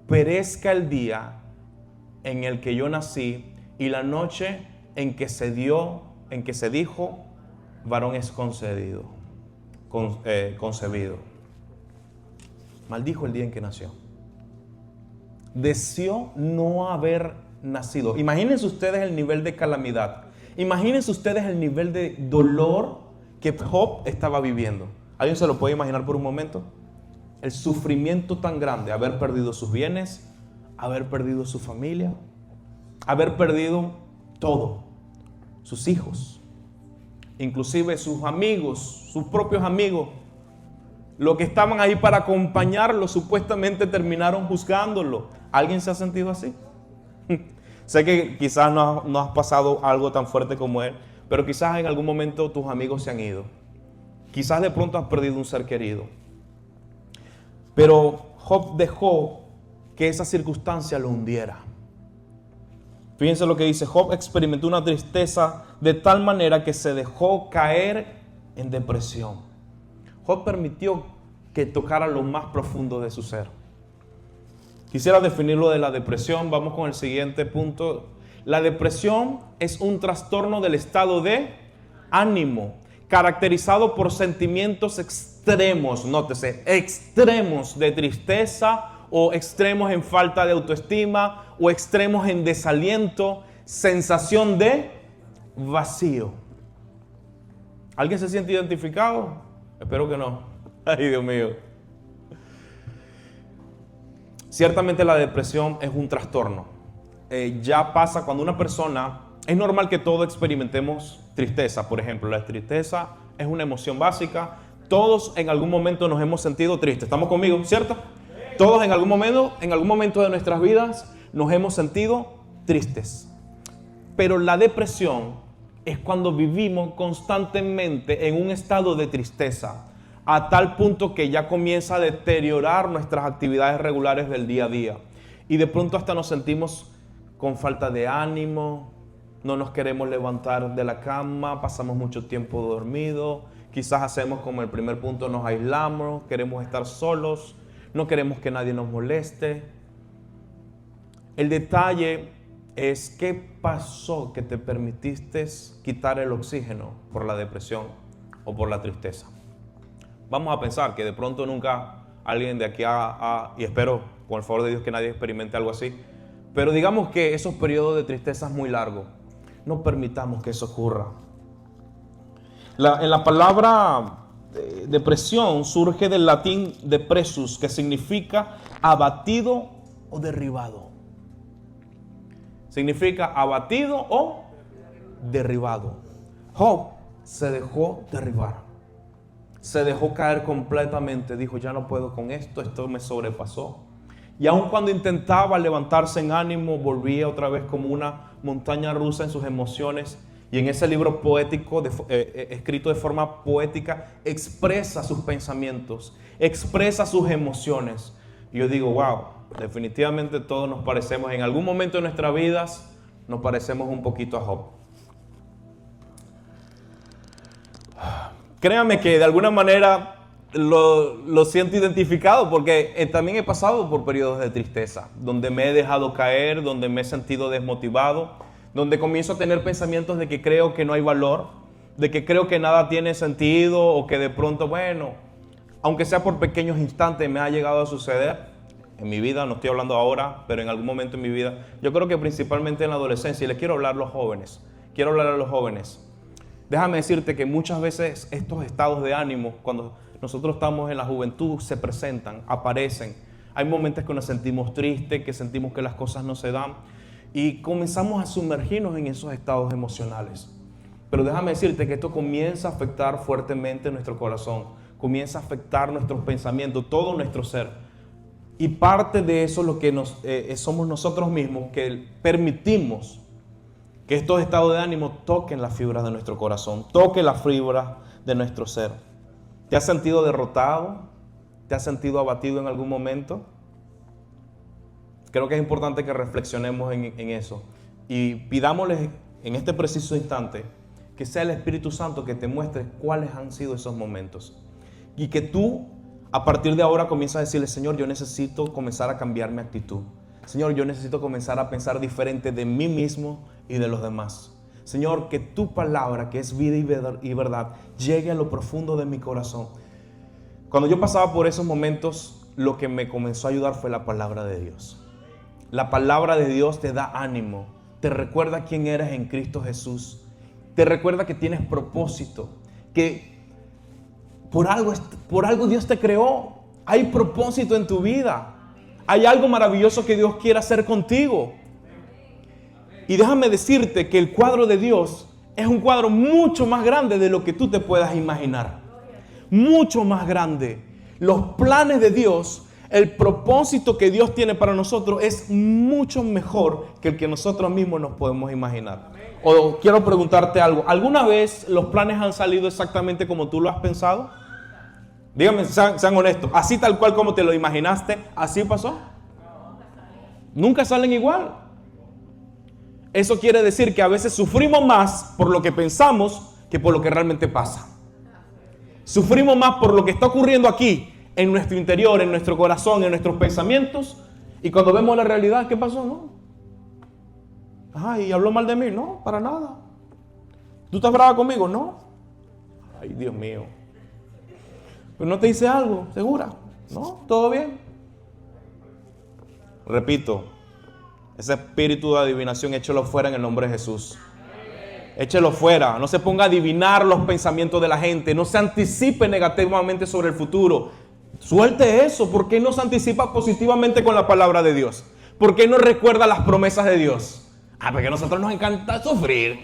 perezca el día en el que yo nací y la noche en que se dijo, varón es concebido. Maldijo el día en que nació. Deseó no haber nacido. Imagínense ustedes el nivel de calamidad. Imagínense ustedes el nivel de dolor que Job estaba viviendo. ¿Alguien se lo puede imaginar por un momento? El sufrimiento tan grande, haber perdido sus bienes, haber perdido su familia, haber perdido todo, sus hijos, inclusive sus amigos, sus propios amigos, los que estaban ahí para acompañarlo, supuestamente terminaron juzgándolo. ¿Alguien se ha sentido así? Sé que quizás no has pasado algo tan fuerte como él, pero quizás en algún momento tus amigos se han ido. Quizás de pronto has perdido un ser querido. Pero Job dejó que esa circunstancia lo hundiera. Fíjense lo que dice: Job experimentó una tristeza de tal manera que se dejó caer en depresión. Job permitió que tocara lo más profundo de su ser. Quisiera definir lo de la depresión. Vamos con el siguiente punto. La depresión es un trastorno del estado de ánimo, caracterizado por sentimientos extremos, nótese, extremos de tristeza o extremos en falta de autoestima o extremos en desaliento, sensación de vacío. ¿Alguien se siente identificado? Espero que no. Ay, Dios mío. Ciertamente la depresión es un trastorno. Ya pasa cuando una persona... Es normal que todos experimentemos tristeza. Por ejemplo, la tristeza es una emoción básica. Todos en algún momento nos hemos sentido tristes. ¿Estamos conmigo? ¿Cierto? Todos en algún momento de nuestras vidas nos hemos sentido tristes. Pero la depresión es cuando vivimos constantemente en un estado de tristeza, a tal punto que ya comienza a deteriorar nuestras actividades regulares del día a día. Y de pronto hasta nos sentimos con falta de ánimo, no nos queremos levantar de la cama, pasamos mucho tiempo dormidos, quizás hacemos como el primer punto, nos aislamos, queremos estar solos, no queremos que nadie nos moleste. El detalle es qué pasó que te permitiste quitar el oxígeno por la depresión o por la tristeza. Vamos a pensar que de pronto nunca alguien de aquí y espero con el favor de Dios que nadie experimente algo así, pero digamos que esos periodos de tristeza es muy largos. No permitamos que eso ocurra. En la palabra depresión surge del latín depressus, que significa abatido o derribado. Significa abatido o derribado. Job se dejó derribar. Se dejó caer completamente. Dijo: ya no puedo con esto me sobrepasó. Y aun cuando intentaba levantarse en ánimo, volvía otra vez como una montaña rusa en sus emociones. Y en ese libro poético, escrito de forma poética, expresa sus pensamientos, expresa sus emociones. Y yo digo: wow, definitivamente todos nos parecemos, en algún momento de nuestras vidas, nos parecemos un poquito a Job. Créanme que de alguna manera lo siento identificado, porque también he pasado por periodos de tristeza, donde me he dejado caer, donde me he sentido desmotivado, donde comienzo a tener pensamientos de que creo que no hay valor, de que creo que nada tiene sentido, o que de pronto, bueno, aunque sea por pequeños instantes, me ha llegado a suceder en mi vida. No estoy hablando ahora, pero en algún momento en mi vida. Yo creo que principalmente en la adolescencia, y les quiero hablar a los jóvenes. Déjame decirte que muchas veces estos estados de ánimo, cuando nosotros estamos en la juventud, se presentan, aparecen, Hay momentos que nos sentimos tristes, que sentimos que las cosas no se dan y comenzamos a sumergirnos en esos estados emocionales. Pero déjame decirte que esto comienza a afectar fuertemente nuestro corazón, comienza a afectar nuestros pensamientos, todo nuestro ser. Y parte de eso es lo que somos nosotros mismos, que permitimos que estos estados de ánimo toquen las fibras de nuestro corazón, toquen las fibras de nuestro ser. ¿Te has sentido derrotado? ¿Te has sentido abatido en algún momento? Creo que es importante que reflexionemos en eso y pidámosle en este preciso instante que sea el Espíritu Santo que te muestre cuáles han sido esos momentos y que tú a partir de ahora comiences a decirle: Señor, yo necesito comenzar a cambiar mi actitud. Señor, yo necesito comenzar a pensar diferente de mí mismo y de los demás. Señor, que tu palabra, que es vida y verdad, llegue a lo profundo de mi corazón. Cuando yo pasaba por esos momentos, lo que me comenzó a ayudar fue la palabra de Dios. La palabra de Dios te da ánimo, te recuerda quién eres en Cristo Jesús, te recuerda que tienes propósito, que por algo Dios te creó. Hay propósito en tu vida. Hay algo maravilloso que Dios quiere hacer contigo. Y déjame decirte que el cuadro de Dios es un cuadro mucho más grande de lo que tú te puedas imaginar. Mucho más grande. Los planes de Dios, el propósito que Dios tiene para nosotros es mucho mejor que el que nosotros mismos nos podemos imaginar. O quiero preguntarte algo. ¿Alguna vez los planes han salido exactamente como tú lo has pensado? Díganme, sean honestos. ¿Así tal cual como te lo imaginaste, así pasó? Nunca salen igual. Eso quiere decir que a veces sufrimos más por lo que pensamos que por lo que realmente pasa. Sufrimos más por lo que está ocurriendo aquí, en nuestro interior, en nuestro corazón, en nuestros pensamientos. Y cuando vemos la realidad, ¿qué pasó? No. Ay, ¿habló mal de mí? No, para nada. ¿Tú estás brava conmigo? No. Ay, Dios mío. ¿Pero no te hice algo? ¿Segura? No, todo bien. Repito, ese espíritu de adivinación, échelo fuera en el nombre de Jesús. Échelo fuera. No se ponga a adivinar los pensamientos de la gente. No se anticipe negativamente sobre el futuro. Suelte eso. ¿Por qué no se anticipa positivamente con la palabra de Dios? ¿Por qué no recuerda las promesas de Dios? Porque a nosotros nos encanta sufrir.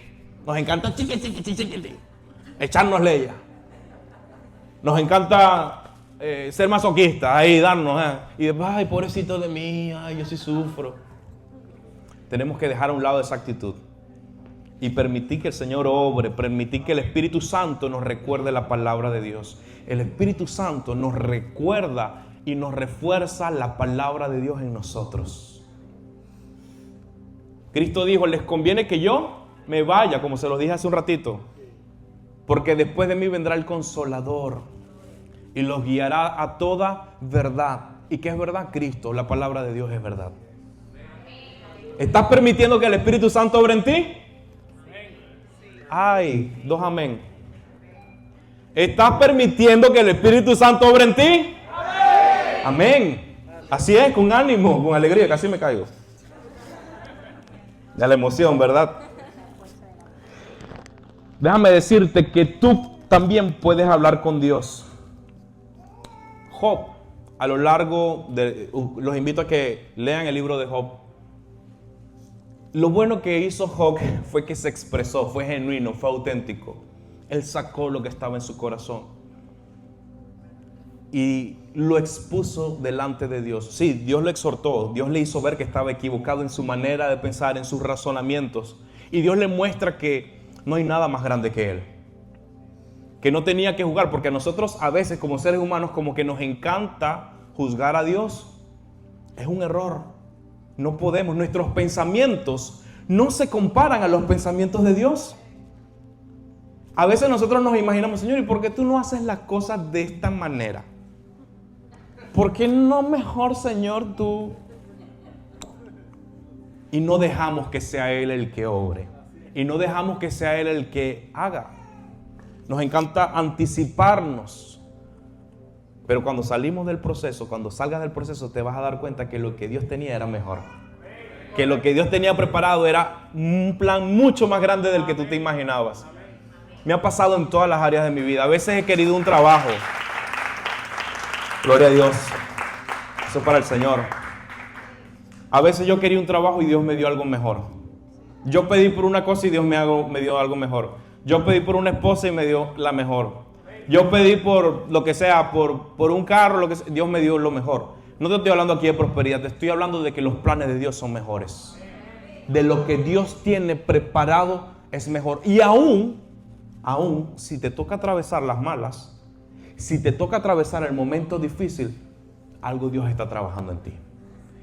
Nos encanta echarnos leña. Nos encanta ser masoquistas, ahí darnos. Y después, ay, pobrecito de mí, ay, yo sí sufro. Tenemos que dejar a un lado esa actitud y permitir que el Señor obre, permitir que el Espíritu Santo nos recuerde la palabra de Dios. El Espíritu Santo nos recuerda y nos refuerza la palabra de Dios en nosotros. Cristo dijo: les conviene que yo me vaya, como se lo dije hace un ratito, porque después de mí vendrá el Consolador y los guiará a toda verdad. ¿Y qué es verdad? Cristo, la palabra de Dios es verdad. ¿Estás permitiendo que el Espíritu Santo obre en ti? Ay, 2 amén. ¿Estás permitiendo que el Espíritu Santo obre en ti? Amén. Así es, con ánimo, con alegría, casi me caigo. De la emoción, ¿verdad? Déjame decirte que tú también puedes hablar con Dios. Job, a lo largo de... Los invito a que lean el libro de Job. Lo bueno que hizo Job fue que se expresó, fue genuino, fue auténtico. Él sacó lo que estaba en su corazón y lo expuso delante de Dios. Sí, Dios lo exhortó, Dios le hizo ver que estaba equivocado en su manera de pensar, en sus razonamientos. Y Dios le muestra que no hay nada más grande que Él. Que no tenía que juzgar, porque a nosotros a veces como seres humanos como que nos encanta juzgar a Dios. Es un error. No podemos, nuestros pensamientos no se comparan a los pensamientos de Dios. A veces nosotros nos imaginamos: Señor, ¿y por qué tú no haces las cosas de esta manera? ¿Por qué no mejor, Señor, tú? Y no dejamos que sea Él el que obre. Y no dejamos que sea Él el que haga. Nos encanta anticiparnos. Pero cuando salimos del proceso, cuando salgas del proceso, te vas a dar cuenta que lo que Dios tenía era mejor. Que lo que Dios tenía preparado era un plan mucho más grande del que tú te imaginabas. Me ha pasado en todas las áreas de mi vida. A veces he querido un trabajo. Gloria a Dios. Eso es para el Señor. A veces yo quería un trabajo y Dios me dio algo mejor. Yo pedí por una cosa y Dios me dio algo mejor. Yo pedí por una esposa y me dio la mejor. Yo pedí por lo que sea, por un carro, lo que sea, Dios me dio lo mejor. No te estoy hablando aquí de prosperidad, te estoy hablando de que los planes de Dios son mejores. De lo que Dios tiene preparado es mejor. Y aún si te toca atravesar las malas, si te toca atravesar el momento difícil, algo Dios está trabajando en ti.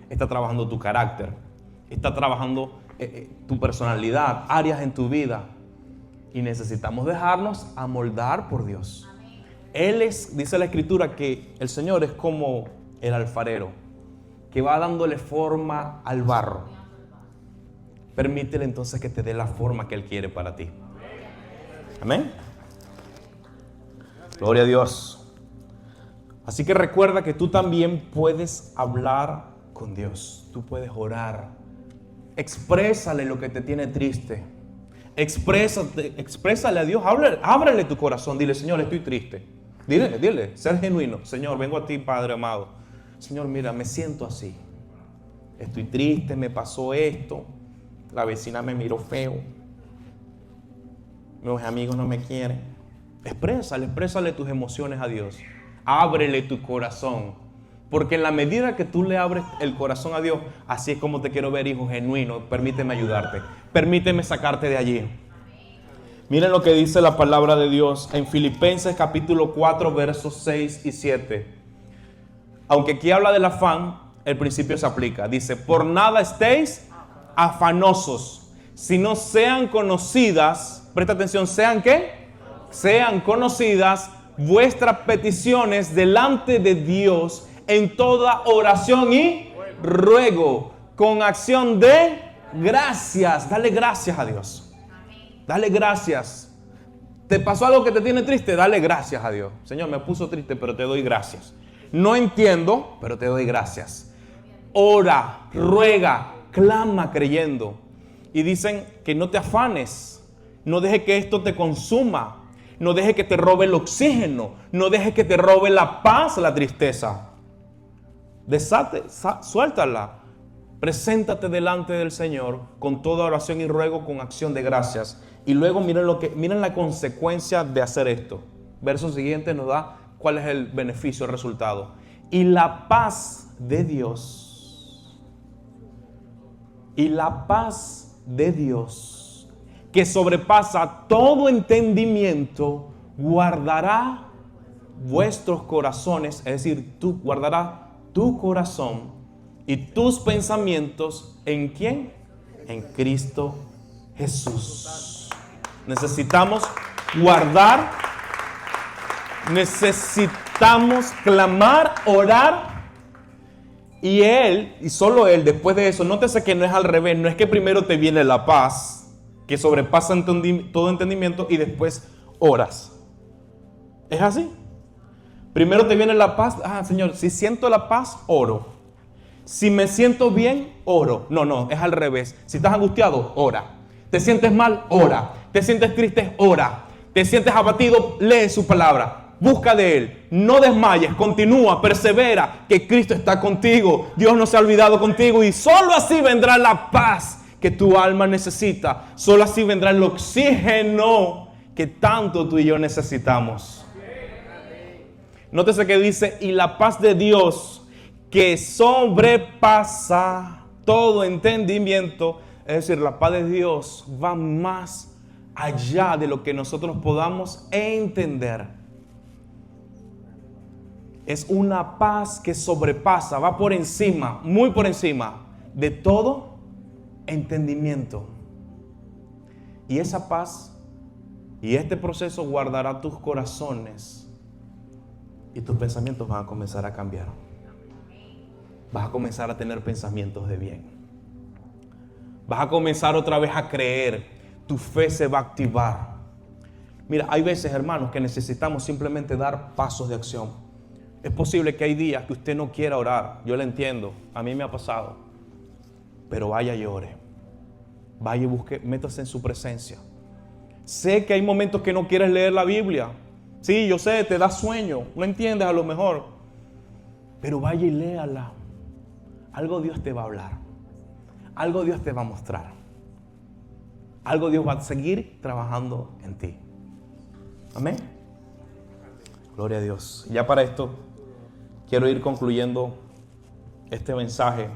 Está trabajando tu carácter, está trabajando tu personalidad, áreas en tu vida. Y necesitamos dejarnos amoldar por Dios. Él es, dice la Escritura, que el Señor es como el alfarero, que va dándole forma al barro. Permítele entonces que te dé la forma que Él quiere para ti. Amén. Gloria a Dios. Así que recuerda que tú también puedes hablar con Dios. Tú puedes orar. Exprésale lo que te tiene triste. Exprésale a Dios. Ábrele tu corazón. Dile, Señor, estoy triste. Dile, ser genuino. Señor, vengo a ti, Padre amado. Señor, mira, me siento así. Estoy triste, me pasó esto. La vecina me miró feo. Mis amigos no me quieren. Exprésale tus emociones a Dios. Ábrele tu corazón. Porque en la medida que tú le abres el corazón a Dios, así es como te quiero ver, hijo genuino. Permíteme ayudarte. Permíteme sacarte de allí. Miren lo que dice la palabra de Dios en Filipenses capítulo 4, versos 6 y 7. Aunque aquí habla del afán, el principio se aplica. Dice, por nada estéis afanosos, sino sean conocidas, presta atención, ¿sean qué? Sean conocidas vuestras peticiones delante de Dios en toda oración y ruego, con acción de gracias. Dale gracias a Dios. Dale gracias. ¿Te pasó algo que te tiene triste? Dale gracias a Dios. Señor, me puso triste, pero te doy gracias. No entiendo, pero te doy gracias. Ora, ruega, clama creyendo. Y dicen que no te afanes. No deje que esto te consuma. No deje que te robe el oxígeno. No deje que te robe la paz, la tristeza. Suéltala. Preséntate delante del Señor con toda oración y ruego, con acción de gracias. Y luego miren la consecuencia de hacer esto. Verso siguiente nos da cuál es el beneficio, el resultado. Y la paz de Dios, que sobrepasa todo entendimiento, guardará vuestros corazones, es decir, guardará tu corazón y tus pensamientos, ¿en quién? En Cristo Jesús. Necesitamos guardar, necesitamos clamar, orar, y Él, y solo Él, después de eso, nótese que no es al revés, no es que primero te viene la paz, que sobrepasa todo entendimiento, y después oras. ¿Es así? Primero te viene la paz, Señor, si siento la paz, oro. Si me siento bien, oro. No, es al revés. Si estás angustiado, ora. Te sientes mal, ora. Te sientes triste, ora. Te sientes abatido, lee su palabra. Busca de Él. No desmayes, continúa, persevera, que Cristo está contigo. Dios no se ha olvidado contigo y solo así vendrá la paz que tu alma necesita. Solo así vendrá el oxígeno que tanto tú y yo necesitamos. Nótese que dice, y la paz de Dios que sobrepasa todo entendimiento, es decir, la paz de Dios va más allá de lo que nosotros podamos entender. Es una paz que sobrepasa, va por encima, muy por encima de todo entendimiento. Y esa paz y este proceso guardará tus corazones y tus pensamientos van a comenzar a cambiar. Vas a comenzar a tener pensamientos de bien. Vas a comenzar otra vez a creer. Tu fe se va a activar. Mira, hay veces, hermanos, que necesitamos simplemente dar pasos de acción. Es posible que hay días que usted no quiera orar. Yo lo entiendo. A mí me ha pasado. Pero vaya y ore. Vaya y busque, métase en su presencia. Sé que hay momentos que no quieres leer la Biblia. Sí, yo sé, te da sueño. No entiendes a lo mejor. Pero vaya y léala. algo Dios te va a hablar. Algo Dios te va a mostrar. Algo Dios va a seguir trabajando en ti. Amén. Gloria a Dios. Ya para esto, quiero ir concluyendo este mensaje.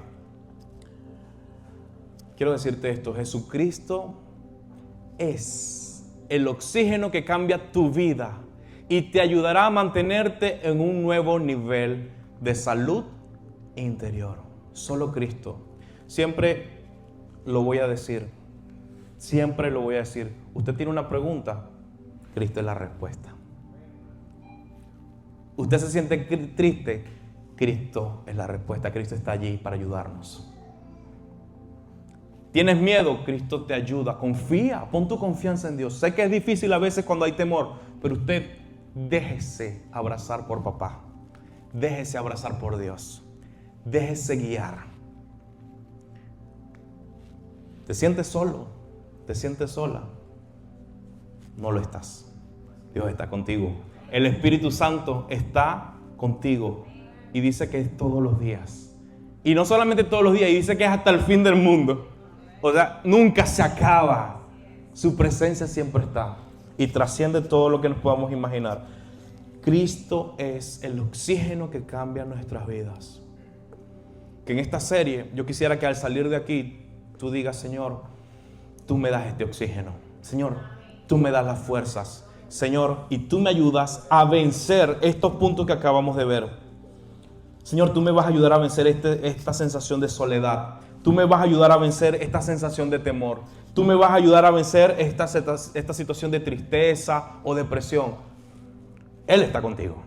Quiero decirte esto: Jesucristo es el oxígeno que cambia tu vida y te ayudará a mantenerte en un nuevo nivel de salud interior. Solo Cristo. Siempre lo voy a decir. Siempre lo voy a decir. Usted tiene una pregunta, Cristo es la respuesta. Usted se siente triste, Cristo es la respuesta. Cristo está allí para ayudarnos. ¿Tienes miedo? Cristo te ayuda. Confía, pon tu confianza en Dios. Sé que es difícil a veces cuando hay temor, pero usted déjese abrazar por papá. Déjese abrazar por Dios. Déjese guiar. ¿Te sientes solo? ¿Te sientes sola? No lo estás. Dios está contigo. El Espíritu Santo está contigo. Y dice que es todos los días. Y no solamente todos los días, y dice que es hasta el fin del mundo. O sea, nunca se acaba. Su presencia siempre está. Y trasciende todo lo que nos podamos imaginar. Cristo es el oxígeno que cambia nuestras vidas. Que en esta serie yo quisiera que al salir de aquí tú digas: Señor, tú me das este oxígeno. Señor, tú me das las fuerzas. Señor, y tú me ayudas a vencer estos puntos que acabamos de ver. Señor, tú me vas a ayudar a vencer esta sensación de soledad. Tú me vas a ayudar a vencer esta sensación de temor. Tú me vas a ayudar a vencer esta situación de tristeza o depresión. Él está contigo.